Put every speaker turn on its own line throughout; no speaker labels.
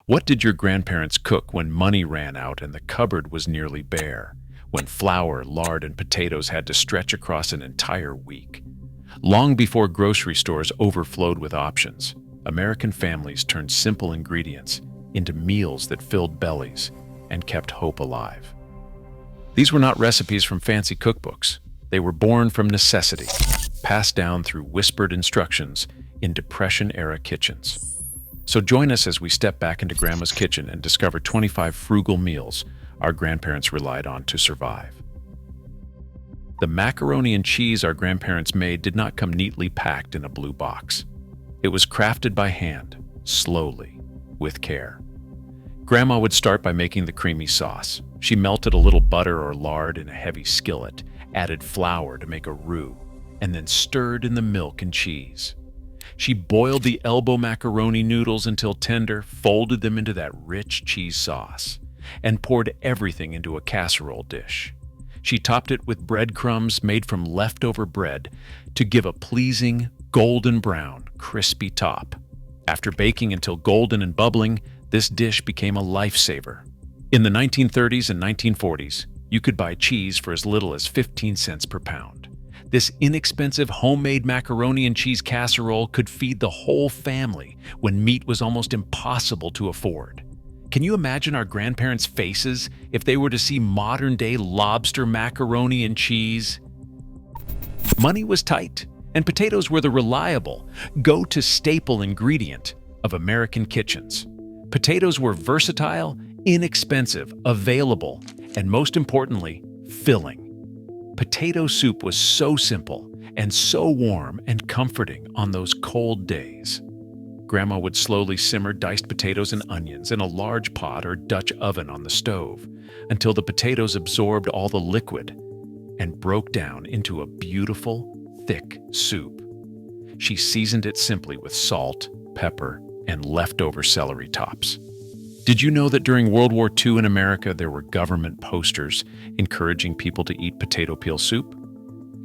What did your grandparents cook when money ran out and the cupboard was nearly bare? When flour, lard, and potatoes had to stretch across an entire week? Long before grocery stores overflowed with options, American families turned simple ingredients into meals that filled bellies and kept hope alive. These were not recipes from fancy cookbooks. They were born from necessity, passed down through whispered instructions in Depression-era kitchens. So join us as we step back into Grandma's kitchen and discover 25 frugal meals our grandparents relied on to survive. The macaroni and cheese our grandparents made did not come neatly packed in a blue box. It was crafted by hand, slowly, with care. Grandma would start by making the creamy sauce. She melted a little butter or lard in a heavy skillet, added flour to make a roux, and then stirred in the milk and cheese. She boiled the elbow macaroni noodles until tender, folded them into that rich cheese sauce, and poured everything into a casserole dish. She topped it with breadcrumbs made from leftover bread to give a pleasing, golden brown, crispy top. After baking until golden and bubbling, this dish became a lifesaver. In the 1930s and 1940s, you could buy cheese for as little as 15 cents per pound. This inexpensive homemade macaroni and cheese casserole could feed the whole family when meat was almost impossible to afford. Can you imagine our grandparents' faces if they were to see modern-day lobster macaroni and cheese? Money was tight, and potatoes were the reliable, go-to staple ingredient of American kitchens. Potatoes were versatile, inexpensive, available, and most importantly, filling. Potato soup was so simple and so warm and comforting on those cold days. Grandma would slowly simmer diced potatoes and onions in a large pot or Dutch oven on the stove until the potatoes absorbed all the liquid and broke down into a beautiful, thick soup. She seasoned it simply with salt, pepper, and leftover celery tops. Did you know that during World War II in America there were government posters encouraging people to eat potato peel soup?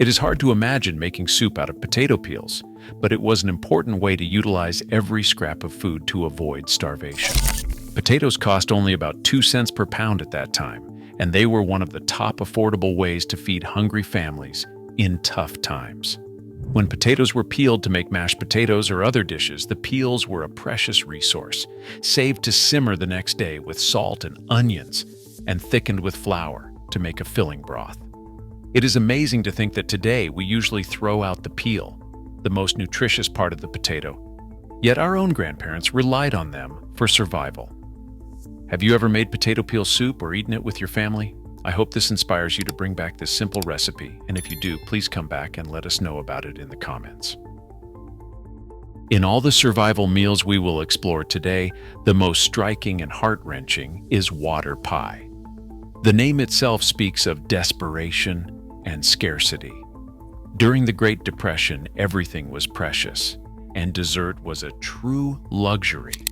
It is hard to imagine making soup out of potato peels, but it was an important way to utilize every scrap of food to avoid starvation. Potatoes cost only about 2 cents per pound at that time, and they were one of the top affordable ways to feed hungry families in tough times. When potatoes were peeled to make mashed potatoes or other dishes, the peels were a precious resource, saved to simmer the next day with salt and onions, and thickened with flour to make a filling broth. It is amazing to think that today we usually throw out the peel, the most nutritious part of the potato, yet our own grandparents relied on them for survival. Have you ever made potato peel soup or eaten it with your family? I hope this inspires you to bring back this simple recipe, and if you do, please come back and let us know about it in the comments. In all the survival meals we will explore today, the most striking and heart-wrenching is water pie. The name itself speaks of desperation and scarcity. During the Great Depression, everything was precious, and dessert was a true luxury.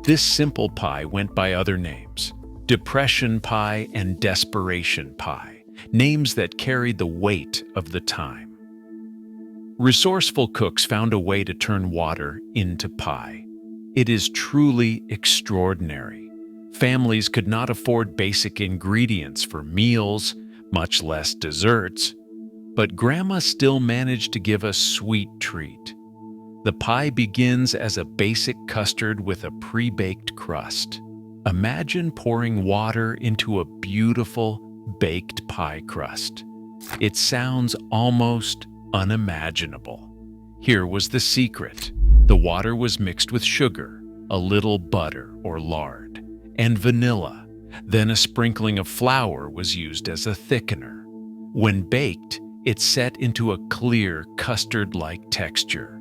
This simple pie went by other names: Depression pie and desperation pie, names that carried the weight of the time. Resourceful cooks found a way to turn water into pie. It is truly extraordinary. Families could not afford basic ingredients for meals, much less desserts, but Grandma still managed to give a sweet treat. The pie begins as a basic custard with a pre-baked crust. Imagine pouring water into a beautiful baked pie crust. It sounds almost unimaginable. Here was the secret. The water was mixed with sugar, a little butter or lard, and vanilla. Then a sprinkling of flour was used as a thickener. When baked, it set into a clear, custard-like texture.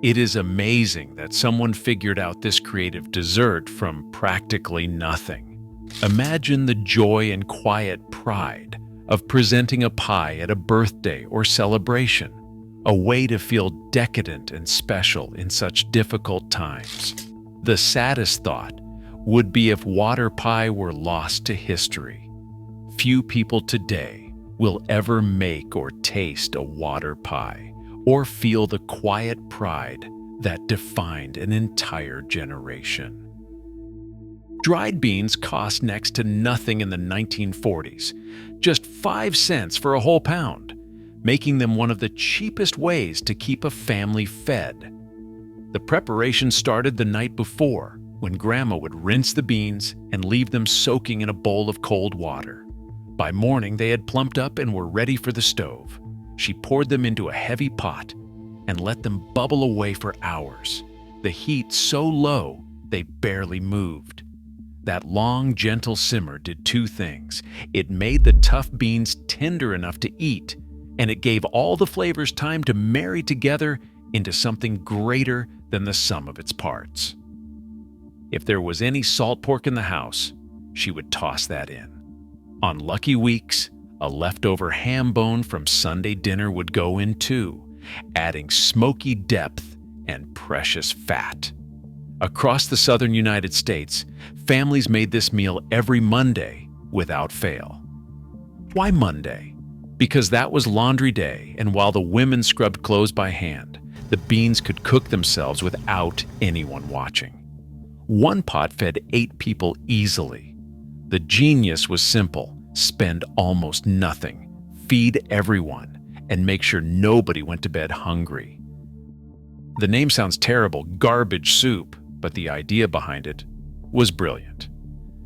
It is amazing that someone figured out this creative dessert from practically nothing. Imagine the joy and quiet pride of presenting a pie at a birthday or celebration, a way to feel decadent and special in such difficult times. The saddest thought would be if water pie were lost to history. Few people today will ever make or taste a water pie or feel the quiet pride that defined an entire generation. Dried beans cost next to nothing in the 1940s, just 5 cents for a whole pound, making them one of the cheapest ways to keep a family fed. The preparation started the night before, when Grandma would rinse the beans and leave them soaking in a bowl of cold water. By morning, they had plumped up and were ready for the stove. She poured them into a heavy pot and let them bubble away for hours, the heat so low they barely moved. That long, gentle simmer did two things. It made the tough beans tender enough to eat, and it gave all the flavors time to marry together into something greater than the sum of its parts. If there was any salt pork in the house, she would toss that in. On lucky weeks, a leftover ham bone from Sunday dinner would go in too, adding smoky depth and precious fat. Across the southern United States, families made this meal every Monday without fail. Why Monday? Because that was laundry day, and while the women scrubbed clothes by hand, the beans could cook themselves without anyone watching. One pot fed 8 people easily. The genius was simple: spend almost nothing, feed everyone, and make sure nobody went to bed hungry. The name sounds terrible, garbage soup, but the idea behind it was brilliant.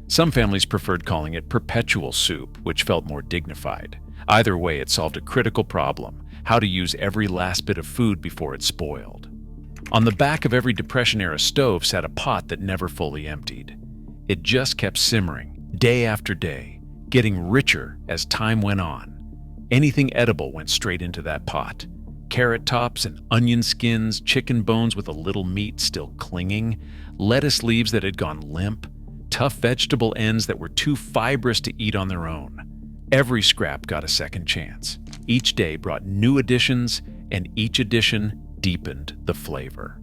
Some families preferred calling it perpetual soup, which felt more dignified. Either way, it solved a critical problem: how to use every last bit of food before it spoiled. On the back of every Depression-era stove sat a pot that never fully emptied. It just kept simmering, day after day, getting richer as time went on. Anything edible went straight into that pot. Carrot tops and onion skins, chicken bones with a little meat still clinging, lettuce leaves that had gone limp, tough vegetable ends that were too fibrous to eat on their own. Every scrap got a second chance. Each day brought new additions, and each addition deepened the flavor.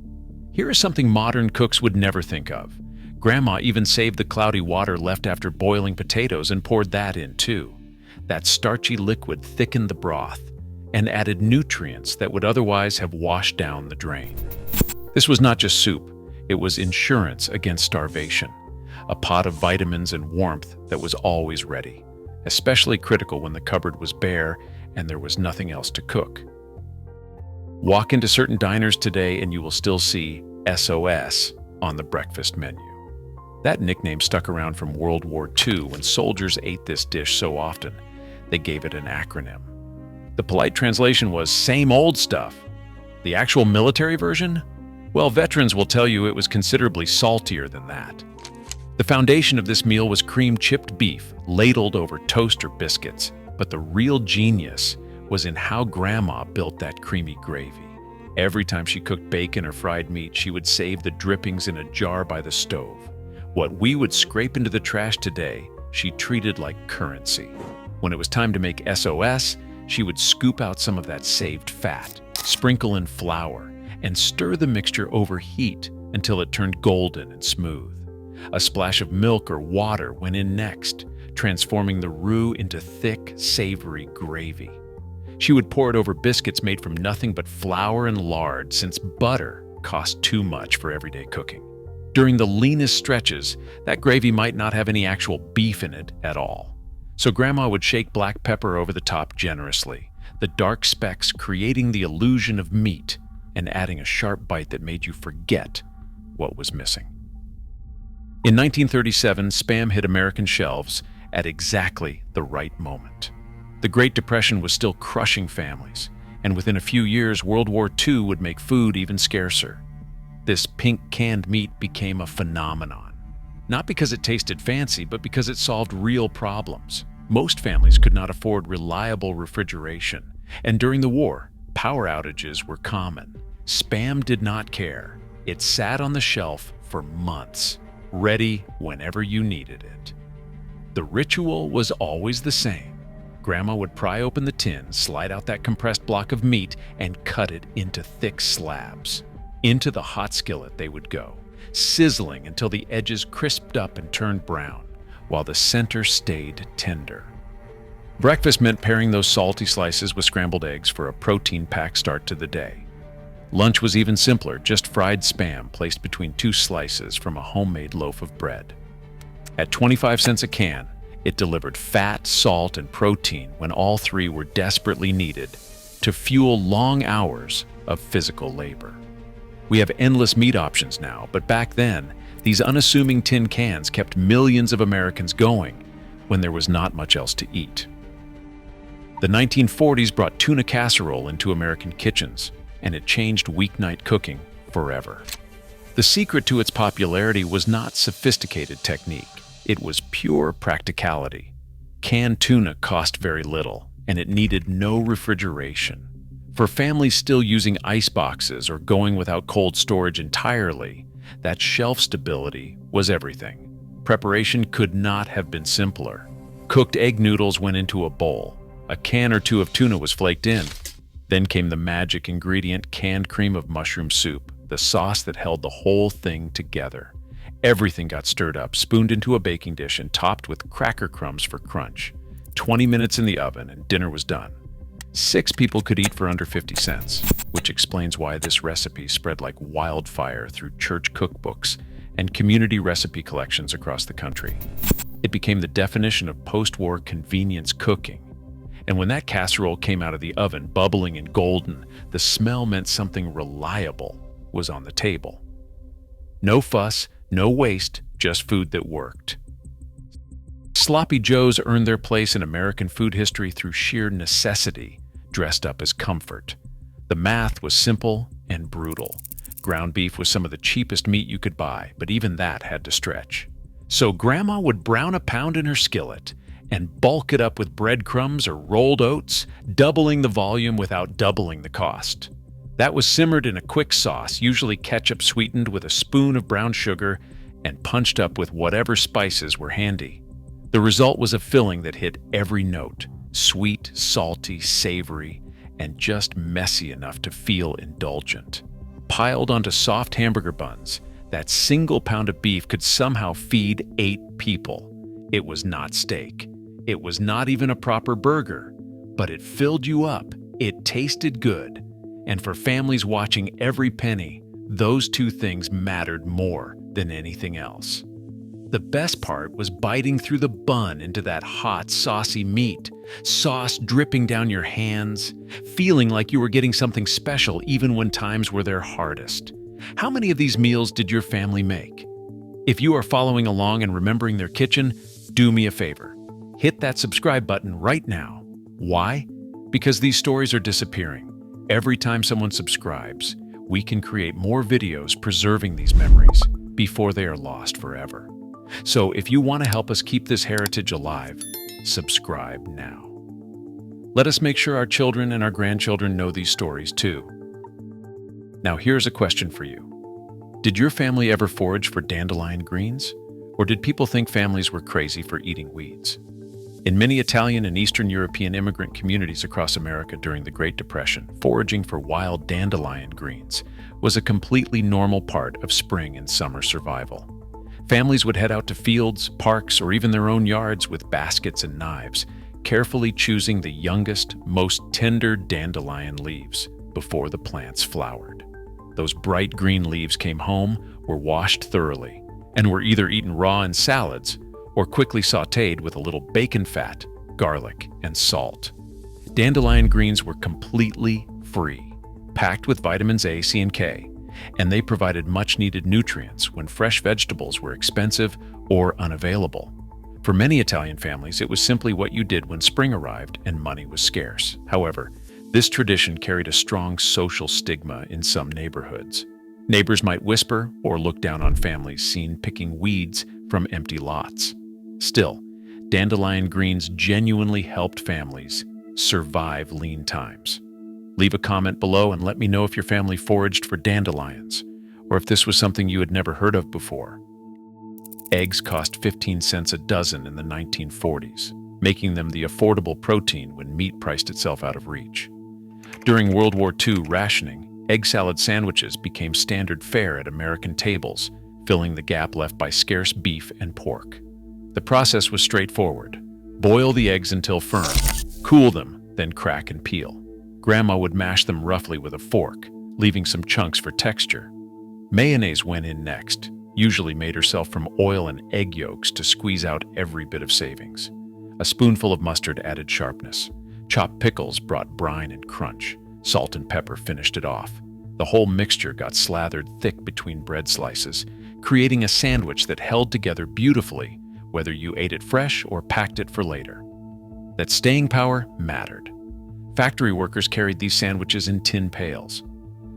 Here is something modern cooks would never think of. Grandma even saved the cloudy water left after boiling potatoes and poured that in too. That starchy liquid thickened the broth and added nutrients that would otherwise have washed down the drain. This was not just soup, it was insurance against starvation, a pot of vitamins and warmth that was always ready, especially critical when the cupboard was bare and there was nothing else to cook. Walk into certain diners today and you will still see SOS on the breakfast menu. That nickname stuck around from World War II when soldiers ate this dish so often, they gave it an acronym. The polite translation was "same old stuff." The actual military version? Well, veterans will tell you it was considerably saltier than that. The foundation of this meal was cream chipped beef, ladled over toast or biscuits, but the real genius was in how Grandma built that creamy gravy. Every time she cooked bacon or fried meat, she would save the drippings in a jar by the stove. What we would scrape into the trash today, she treated like currency. When it was time to make SOS, she would scoop out some of that saved fat, sprinkle in flour, and stir the mixture over heat until it turned golden and smooth. A splash of milk or water went in next, transforming the roux into thick, savory gravy. She would pour it over biscuits made from nothing but flour and lard, since butter cost too much for everyday cooking. During the leanest stretches, that gravy might not have any actual beef in it at all. So Grandma would shake black pepper over the top generously, the dark specks creating the illusion of meat and adding a sharp bite that made you forget what was missing. In 1937, Spam hit American shelves at exactly the right moment. The Great Depression was still crushing families, and within a few years, World War II would make food even scarcer. This pink canned meat became a phenomenon. Not because it tasted fancy, but because it solved real problems. Most families could not afford reliable refrigeration, and during the war, power outages were common. Spam did not care. It sat on the shelf for months, ready whenever you needed it. The ritual was always the same. Grandma would pry open the tin, slide out that compressed block of meat, and cut it into thick slabs. Into the hot skillet they would go, sizzling until the edges crisped up and turned brown, while the center stayed tender. Breakfast meant pairing those salty slices with scrambled eggs for a protein-packed start to the day. Lunch was even simpler, just fried Spam placed between 2 slices from a homemade loaf of bread. At 25 cents a can, it delivered fat, salt, and protein when all three were desperately needed to fuel long hours of physical labor. We have endless meat options now, but back then, these unassuming tin cans kept millions of Americans going when there was not much else to eat. The 1940s brought tuna casserole into American kitchens, and it changed weeknight cooking forever. The secret to its popularity was not sophisticated technique. It was pure practicality. Canned tuna cost very little, and it needed no refrigeration. For families still using ice boxes or going without cold storage entirely, that shelf stability was everything. Preparation could not have been simpler. Cooked egg noodles went into a bowl. A can or two of tuna was flaked in. Then came the magic ingredient, canned cream of mushroom soup, the sauce that held the whole thing together. Everything got stirred up, spooned into a baking dish, and topped with cracker crumbs for crunch. 20 minutes in the oven and dinner was done. 6 people could eat for under 50 cents, which explains why this recipe spread like wildfire through church cookbooks and community recipe collections across the country. It became the definition of post-war convenience cooking. And when that casserole came out of the oven, bubbling and golden, the smell meant something reliable was on the table. No fuss, no waste, just food that worked. Sloppy Joes earned their place in American food history through sheer necessity, dressed up as comfort. The math was simple and brutal. Ground beef was some of the cheapest meat you could buy, but even that had to stretch. So Grandma would brown a pound in her skillet and bulk it up with breadcrumbs or rolled oats, doubling the volume without doubling the cost. That was simmered in a quick sauce, usually ketchup sweetened with a spoon of brown sugar and punched up with whatever spices were handy. The result was a filling that hit every note, sweet, salty, savory, and just messy enough to feel indulgent. Piled onto soft hamburger buns, that single pound of beef could somehow feed 8 people. It was not steak. It was not even a proper burger, but it filled you up. It tasted good. And for families watching every penny, those 2 things mattered more than anything else. The best part was biting through the bun into that hot, saucy meat, sauce dripping down your hands, feeling like you were getting something special even when times were their hardest. How many of these meals did your family make? If you are following along and remembering their kitchen, do me a favor. Hit that subscribe button right now. Why? Because these stories are disappearing. Every time someone subscribes, we can create more videos preserving these memories before they are lost forever. So if you want to help us keep this heritage alive, subscribe now. Let us make sure our children and our grandchildren know these stories too. Now here's a question for you. Did your family ever forage for dandelion greens? Or did people think families were crazy for eating weeds? In many Italian and Eastern European immigrant communities across America during the Great Depression, foraging for wild dandelion greens was a completely normal part of spring and summer survival. Families would head out to fields, parks, or even their own yards with baskets and knives, carefully choosing the youngest, most tender dandelion leaves before the plants flowered. Those bright green leaves came home, were washed thoroughly, and were either eaten raw in salads or quickly sautéed with a little bacon fat, garlic, and salt. Dandelion greens were completely free, packed with vitamins A, C, and K, and they provided much-needed nutrients when fresh vegetables were expensive or unavailable. For many Italian families, it was simply what you did when spring arrived and money was scarce. However, this tradition carried a strong social stigma in some neighborhoods. Neighbors might whisper or look down on families seen picking weeds from empty lots. Still, dandelion greens genuinely helped families survive lean times. Leave a comment below and let me know if your family foraged for dandelions, or if this was something you had never heard of before. Eggs cost 15 cents a dozen in the 1940s, making them the affordable protein when meat priced itself out of reach. During World War II rationing, egg salad sandwiches became standard fare at American tables, filling the gap left by scarce beef and pork. The process was straightforward. Boil the eggs until firm, cool them, then crack and peel. Grandma would mash them roughly with a fork, leaving some chunks for texture. Mayonnaise went in next, usually made herself from oil and egg yolks to squeeze out every bit of savings. A spoonful of mustard added sharpness. Chopped pickles brought brine and crunch. Salt and pepper finished it off. The whole mixture got slathered thick between bread slices, creating a sandwich that held together beautifully, whether you ate it fresh or packed it for later. That staying power mattered. Factory workers carried these sandwiches in tin pails.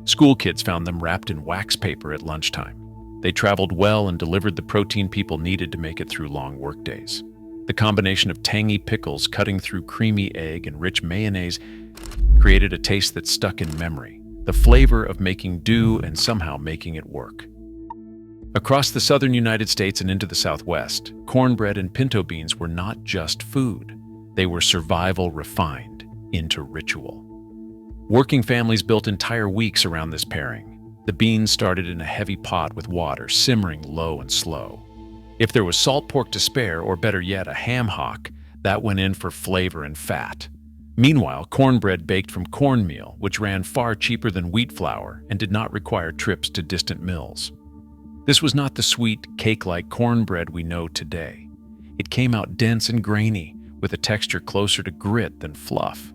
School kids found them wrapped in wax paper at lunchtime. They traveled well and delivered the protein people needed to make it through long workdays. The combination of tangy pickles cutting through creamy egg and rich mayonnaise created a taste that stuck in memory, the flavor of making do and somehow making it work. Across the southern United States and into the Southwest, cornbread and pinto beans were not just food. They were survival refined into ritual. Working families built entire weeks around this pairing. The beans started in a heavy pot with water, simmering low and slow. If there was salt pork to spare, or better yet, a ham hock, that went in for flavor and fat. Meanwhile, cornbread baked from cornmeal, which ran far cheaper than wheat flour and did not require trips to distant mills. This was not the sweet, cake-like cornbread we know today. It came out dense and grainy, with a texture closer to grit than fluff.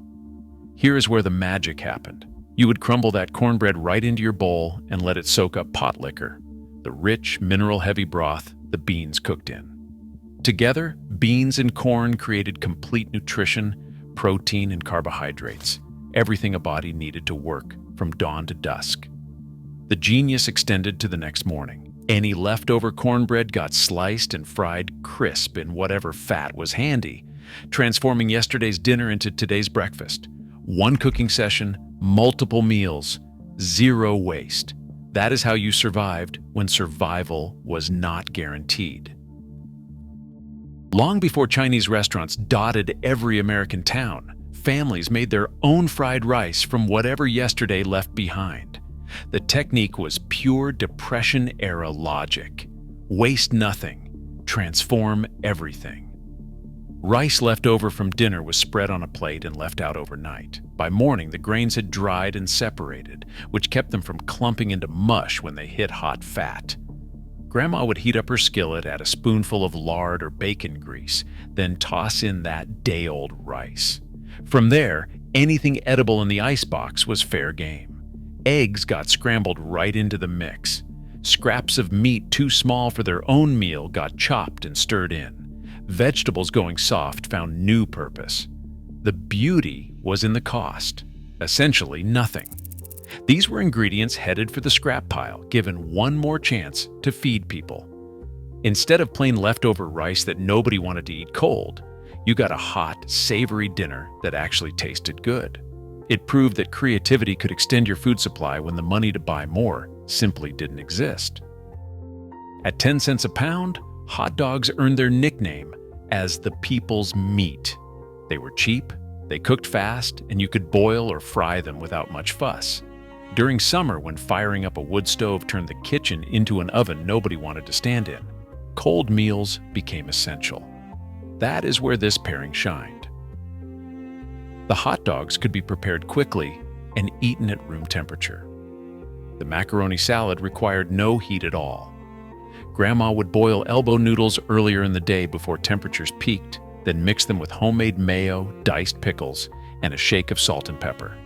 Here is where the magic happened. You would crumble that cornbread right into your bowl and let it soak up pot liquor, the rich, mineral-heavy broth the beans cooked in. Together, beans and corn created complete nutrition, protein, and carbohydrates, everything a body needed to work from dawn to dusk. The genius extended to the next morning. Any leftover cornbread got sliced and fried crisp in whatever fat was handy, transforming yesterday's dinner into today's breakfast. One cooking session, multiple meals, zero waste. That is how you survived when survival was not guaranteed. Long before Chinese restaurants dotted every American town, families made their own fried rice from whatever yesterday left behind. The technique was pure Depression-era logic. Waste nothing, transform everything. Rice left over from dinner was spread on a plate and left out overnight. By morning, the grains had dried and separated, which kept them from clumping into mush when they hit hot fat. Grandma would heat up her skillet, add a spoonful of lard or bacon grease, then toss in that day-old rice. From there, anything edible in the icebox was fair game. Eggs got scrambled right into the mix. Scraps of meat too small for their own meal got chopped and stirred in. Vegetables going soft found new purpose. The beauty was in the cost, essentially nothing. These were ingredients headed for the scrap pile, given one more chance to feed people. Instead of plain leftover rice that nobody wanted to eat cold, you got a hot, savory dinner that actually tasted good. It proved that creativity could extend your food supply when the money to buy more simply didn't exist. At 10 cents a pound, hot dogs earned their nickname as the people's meat. They were cheap, they cooked fast, and you could boil or fry them without much fuss. During summer, when firing up a wood stove turned the kitchen into an oven nobody wanted to stand in, cold meals became essential. That is where this pairing shined. The hot dogs could be prepared quickly and eaten at room temperature. The macaroni salad required no heat at all. Grandma would boil elbow noodles earlier in the day before temperatures peaked, then mix them with homemade mayo, diced pickles, and a shake of salt and pepper.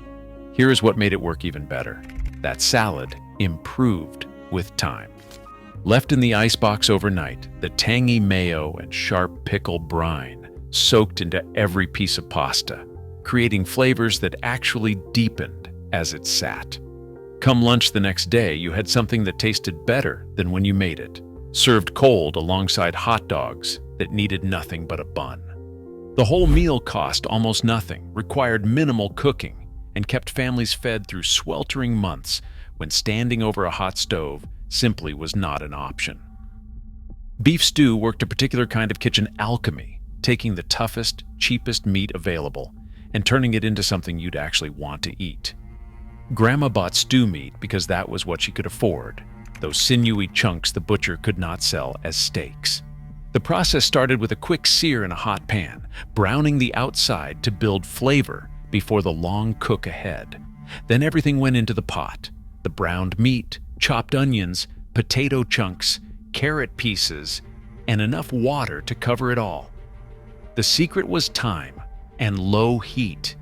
Here is what made it work even better. That salad improved with time. Left in the icebox overnight, the tangy mayo and sharp pickle brine soaked into every piece of pasta, creating flavors that actually deepened as it sat. Come lunch the next day, you had something that tasted better than when you made it, served cold alongside hot dogs that needed nothing but a bun. The whole meal cost almost nothing, required minimal cooking, and kept families fed through sweltering months when standing over a hot stove simply was not an option. Beef stew worked a particular kind of kitchen alchemy, taking the toughest, cheapest meat available and turning it into something you'd actually want to eat. Grandma bought stew meat because that was what she could afford, those sinewy chunks the butcher could not sell as steaks. The process started with a quick sear in a hot pan, browning the outside to build flavor before the long cook ahead. Then everything went into the pot. The browned meat, chopped onions, potato chunks, carrot pieces, and enough water to cover it all. The secret was time and low heat.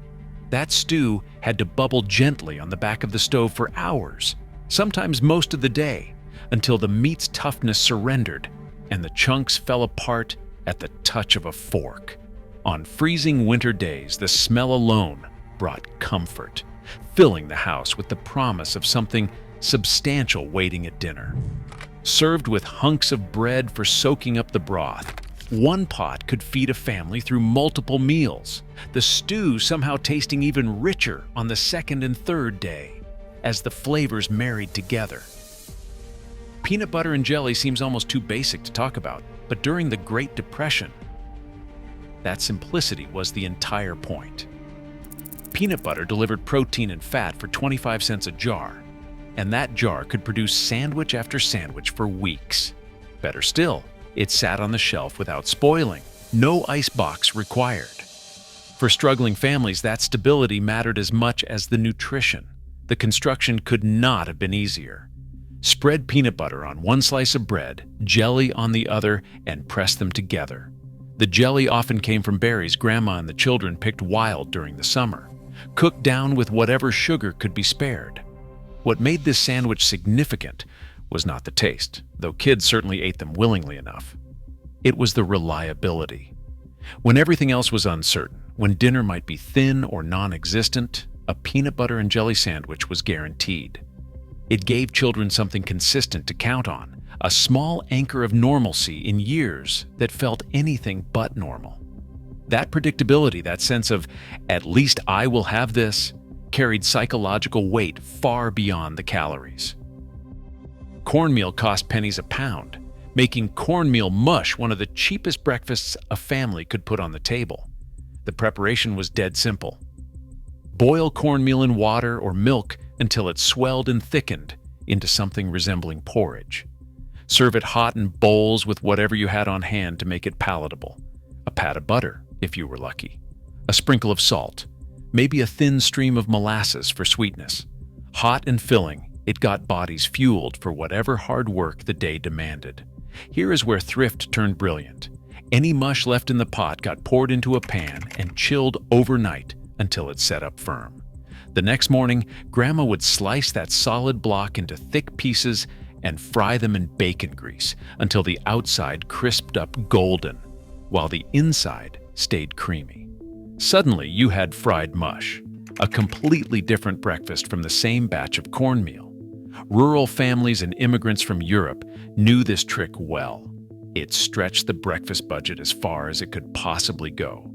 That stew had to bubble gently on the back of the stove for hours, sometimes most of the day, until the meat's toughness surrendered and the chunks fell apart at the touch of a fork. On freezing winter days, the smell alone brought comfort, filling the house with the promise of something substantial waiting at dinner. Served with hunks of bread for soaking up the broth, one pot could feed a family through multiple meals, the stew somehow tasting even richer on the second and third day, as the flavors married together. Peanut butter and jelly seems almost too basic to talk about, but during the Great Depression, that simplicity was the entire point. Peanut butter delivered protein and fat for 25 cents a jar, and that jar could produce sandwich after sandwich for weeks. Better still, it sat on the shelf without spoiling, no ice box required. For struggling families, that stability mattered as much as the nutrition. The construction could not have been easier. Spread peanut butter on one slice of bread, jelly on the other, and press them together. The jelly often came from berries Grandma and the children picked wild during the summer, cooked down with whatever sugar could be spared. What made this sandwich significant was not the taste, though kids certainly ate them willingly enough. It was the reliability. When everything else was uncertain, when dinner might be thin or non-existent, a peanut butter and jelly sandwich was guaranteed. It gave children something consistent to count on, a small anchor of normalcy in years that felt anything but normal. That predictability, that sense of, at least I will have this, carried psychological weight far beyond the calories. Cornmeal cost pennies a pound, making cornmeal mush one of the cheapest breakfasts a family could put on the table. The preparation was dead simple. Boil cornmeal in water or milk until it swelled and thickened into something resembling porridge. Serve it hot in bowls with whatever you had on hand to make it palatable. A pat of butter, if you were lucky. A sprinkle of salt. Maybe a thin stream of molasses for sweetness. Hot and filling, it got bodies fueled for whatever hard work the day demanded. Here is where thrift turned brilliant. Any mush left in the pot got poured into a pan and chilled overnight until it set up firm. The next morning, Grandma would slice that solid block into thick pieces and fry them in bacon grease until the outside crisped up golden, while the inside stayed creamy. Suddenly, you had fried mush, a completely different breakfast from the same batch of cornmeal. Rural families and immigrants from Europe knew this trick well. It stretched the breakfast budget as far as it could possibly go,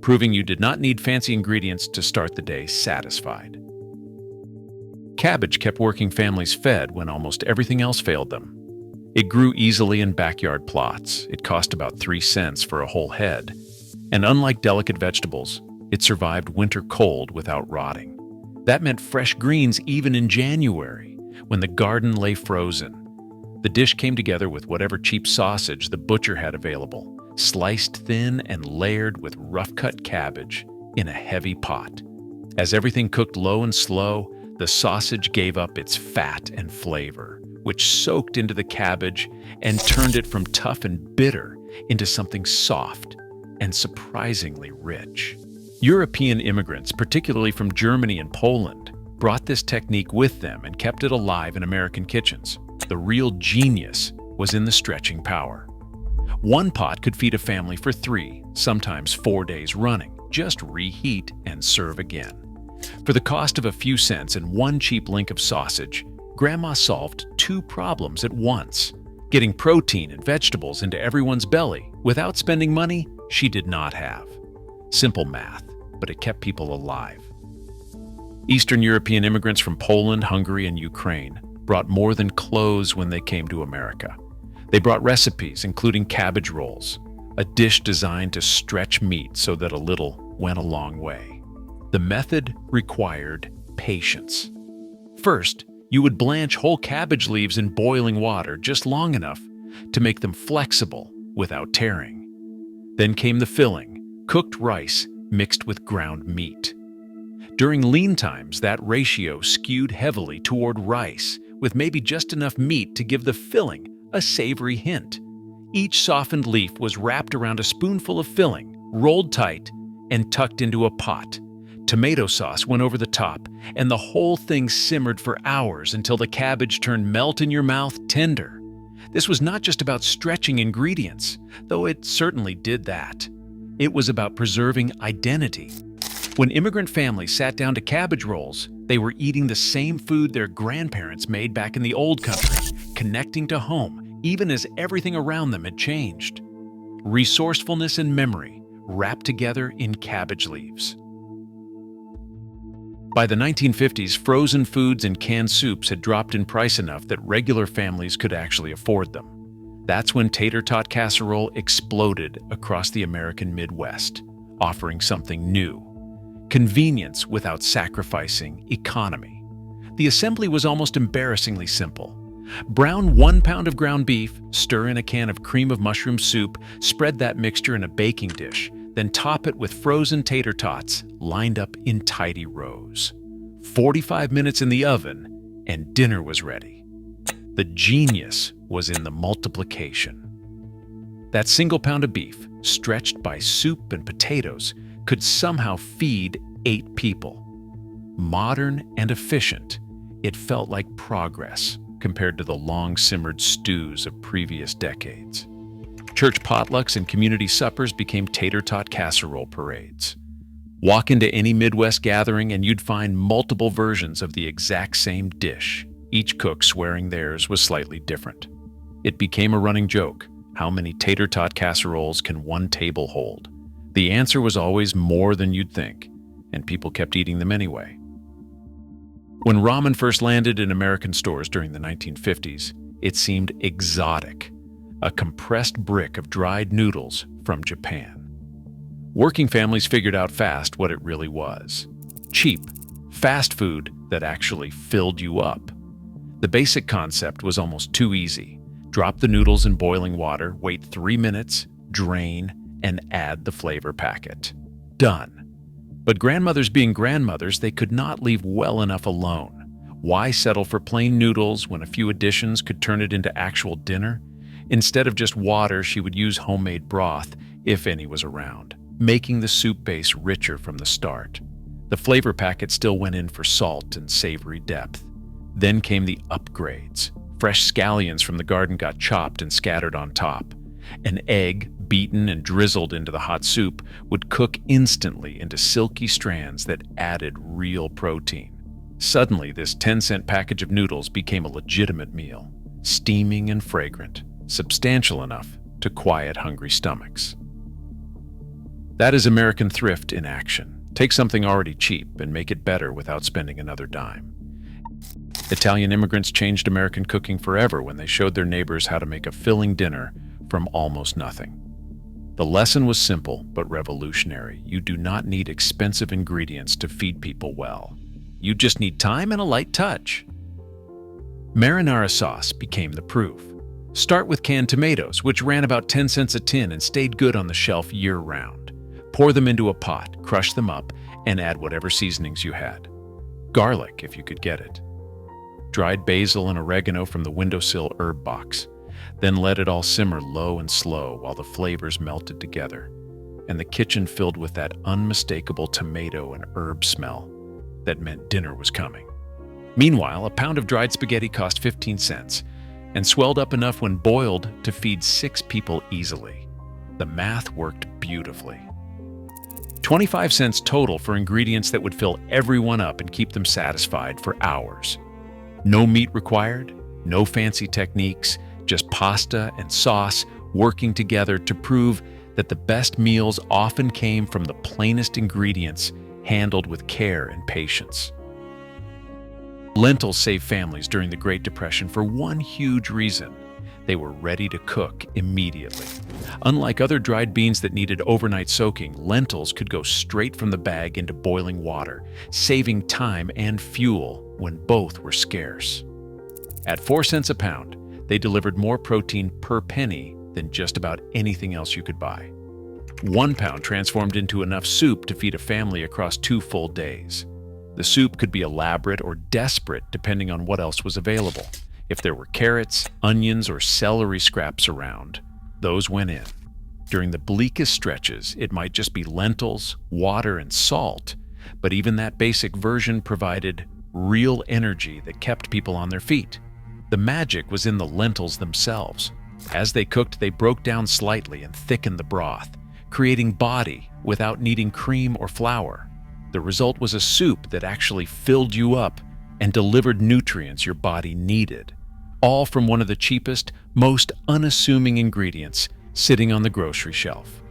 proving you did not need fancy ingredients to start the day satisfied. Cabbage kept working families fed when almost everything else failed them. It grew easily in backyard plots. It cost about 3 cents for a whole head. And unlike delicate vegetables, it survived winter cold without rotting. That meant fresh greens even in January, when the garden lay frozen. The dish came together with whatever cheap sausage the butcher had available, sliced thin and layered with rough-cut cabbage in a heavy pot. As everything cooked low and slow, the sausage gave up its fat and flavor, which soaked into the cabbage and turned it from tough and bitter into something soft and surprisingly rich. European immigrants, particularly from Germany and Poland, brought this technique with them and kept it alive in American kitchens. The real genius was in the stretching power. One pot could feed a family for 3, sometimes 4 days running. Just reheat and serve again. For the cost of a few cents and one cheap link of sausage, Grandma solved 2 problems at once. Getting protein and vegetables into everyone's belly without spending money she did not have. Simple math, but it kept people alive. Eastern European immigrants from Poland, Hungary, and Ukraine brought more than clothes when they came to America. They brought recipes, including cabbage rolls, a dish designed to stretch meat so that a little went a long way. The method required patience. First, you would blanch whole cabbage leaves in boiling water just long enough to make them flexible without tearing. Then came the filling, cooked rice mixed with ground meat. During lean times, that ratio skewed heavily toward rice, with maybe just enough meat to give the filling a savory hint. Each softened leaf was wrapped around a spoonful of filling, rolled tight, and tucked into a pot. Tomato sauce went over the top, and the whole thing simmered for hours until the cabbage turned melt-in-your-mouth tender. This was not just about stretching ingredients, though it certainly did that. It was about preserving identity. When immigrant families sat down to cabbage rolls, they were eating the same food their grandparents made back in the old country, connecting to home, even as everything around them had changed. Resourcefulness and memory wrapped together in cabbage leaves. By the 1950s, frozen foods and canned soups had dropped in price enough that regular families could actually afford them. That's when tater tot casserole exploded across the American Midwest, offering something new: convenience without sacrificing economy. The assembly was almost embarrassingly simple. Brown 1 pound of ground beef, stir in a can of cream of mushroom soup, spread that mixture in a baking dish, then top it with frozen tater tots lined up in tidy rows. 45 minutes in the oven, and dinner was ready. The genius was in the multiplication. That single pound of beef, stretched by soup and potatoes, could somehow feed 8 people. Modern and efficient, it felt like progress compared to the long-simmered stews of previous decades. Church potlucks and community suppers became tater tot casserole parades. Walk into any Midwest gathering and you'd find multiple versions of the exact same dish, each cook swearing theirs was slightly different. It became a running joke: how many tater tot casseroles can one table hold? The answer was always more than you'd think, and people kept eating them anyway. When ramen first landed in American stores during the 1950s, it seemed exotic: a compressed brick of dried noodles from Japan. Working families figured out fast what it really was: cheap, fast food that actually filled you up. The basic concept was almost too easy. Drop the noodles in boiling water, wait 3 minutes, drain, and add the flavor packet. Done. But grandmothers being grandmothers, they could not leave well enough alone. Why settle for plain noodles when a few additions could turn it into actual dinner? Instead of just water, she would use homemade broth, if any was around, making the soup base richer from the start. The flavor packet still went in for salt and savory depth. Then came the upgrades. Fresh scallions from the garden got chopped and scattered on top. An egg, beaten and drizzled into the hot soup, would cook instantly into silky strands that added real protein. Suddenly, this 10-cent package of noodles became a legitimate meal, steaming and fragrant, substantial enough to quiet hungry stomachs. That is American thrift in action. Take something already cheap and make it better without spending another dime. Italian immigrants changed American cooking forever when they showed their neighbors how to make a filling dinner from almost nothing. The lesson was simple but revolutionary. You do not need expensive ingredients to feed people well. You just need time and a light touch. Marinara sauce became the proof. Start with canned tomatoes, which ran about 10 cents a tin and stayed good on the shelf year-round. Pour them into a pot, crush them up, and add whatever seasonings you had. Garlic, if you could get it. Dried basil and oregano from the windowsill herb box. Then let it all simmer low and slow while the flavors melted together, and the kitchen filled with that unmistakable tomato and herb smell that meant dinner was coming. Meanwhile, a pound of dried spaghetti cost 15 cents and swelled up enough when boiled to feed 6 people easily. The math worked beautifully. 25 cents total for ingredients that would fill everyone up and keep them satisfied for hours. No meat required, no fancy techniques, just pasta and sauce working together to prove that the best meals often came from the plainest ingredients handled with care and patience. Lentils saved families during the Great Depression for one huge reason: they were ready to cook immediately. Unlike other dried beans that needed overnight soaking, lentils could go straight from the bag into boiling water, saving time and fuel when both were scarce. At 4 cents a pound, they delivered more protein per penny than just about anything else you could buy. 1 pound transformed into enough soup to feed a family across 2 full days. The soup could be elaborate or desperate depending on what else was available. If there were carrots, onions, or celery scraps around, those went in. During the bleakest stretches, it might just be lentils, water, and salt, but even that basic version provided real energy that kept people on their feet. The magic was in the lentils themselves. As they cooked, they broke down slightly and thickened the broth, creating body without needing cream or flour. The result was a soup that actually filled you up and delivered nutrients your body needed, all from one of the cheapest, most unassuming ingredients sitting on the grocery shelf.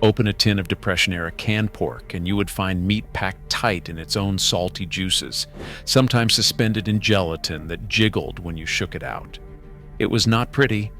Open a tin of Depression-era canned pork and you would find meat packed tight in its own salty juices, sometimes suspended in gelatin that jiggled when you shook it out. It was not pretty,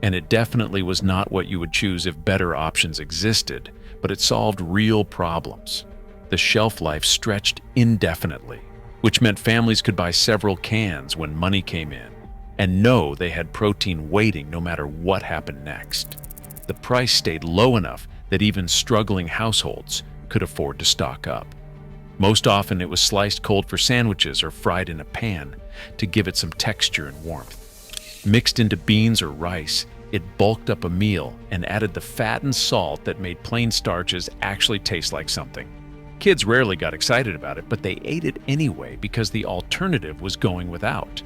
and it definitely was not what you would choose if better options existed, but it solved real problems. The shelf life stretched indefinitely, which meant families could buy several cans when money came in, and know they had protein waiting no matter what happened next. The price stayed low enough that even struggling households could afford to stock up. Most often it was sliced cold for sandwiches or fried in a pan to give it some texture and warmth. Mixed into beans or rice, it bulked up a meal and added the fat and salt that made plain starches actually taste like something. Kids rarely got excited about it, but they ate it anyway because the alternative was going without.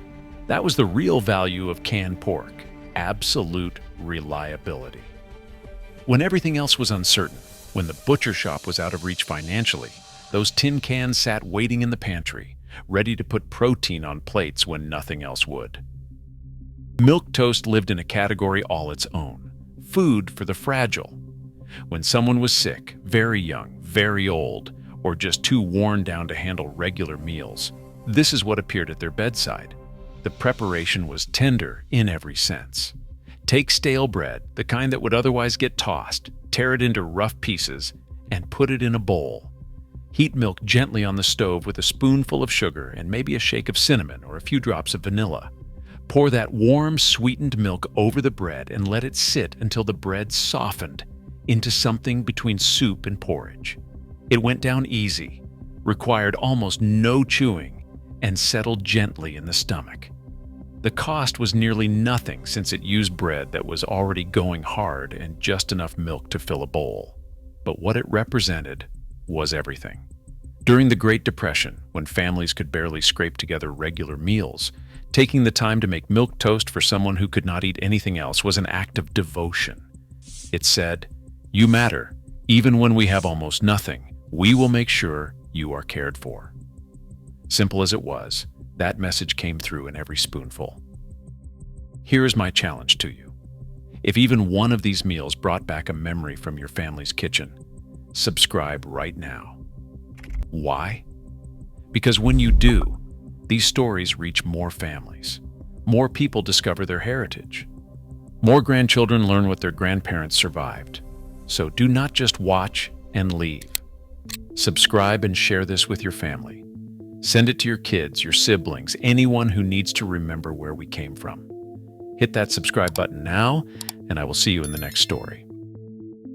That was the real value of canned pork: absolute reliability. When everything else was uncertain, when the butcher shop was out of reach financially, those tin cans sat waiting in the pantry, ready to put protein on plates when nothing else would. Milk toast lived in a category all its own: food for the fragile. When someone was sick, very young, very old, or just too worn down to handle regular meals, this is what appeared at their bedside. The preparation was tender in every sense. Take stale bread, the kind that would otherwise get tossed, tear it into rough pieces, and put it in a bowl. Heat milk gently on the stove with a spoonful of sugar and maybe a shake of cinnamon or a few drops of vanilla. Pour that warm, sweetened milk over the bread and let it sit until the bread softened into something between soup and porridge. It went down easy, required almost no chewing, and settled gently in the stomach. The cost was nearly nothing since it used bread that was already going hard and just enough milk to fill a bowl. But what it represented was everything. During the Great Depression, when families could barely scrape together regular meals, taking the time to make milk toast for someone who could not eat anything else was an act of devotion. It said, "You matter. Even when we have almost nothing, we will make sure you are cared for." Simple as it was, that message came through in every spoonful. Here is my challenge to you. If even one of these meals brought back a memory from your family's kitchen, subscribe right now. Why? Because when you do, these stories reach more families. More people discover their heritage. More grandchildren learn what their grandparents survived. So do not just watch and leave. Subscribe and share this with your family. Send it to your kids, your siblings, anyone who needs to remember where we came from. Hit that subscribe button now, and I will see you in the next story.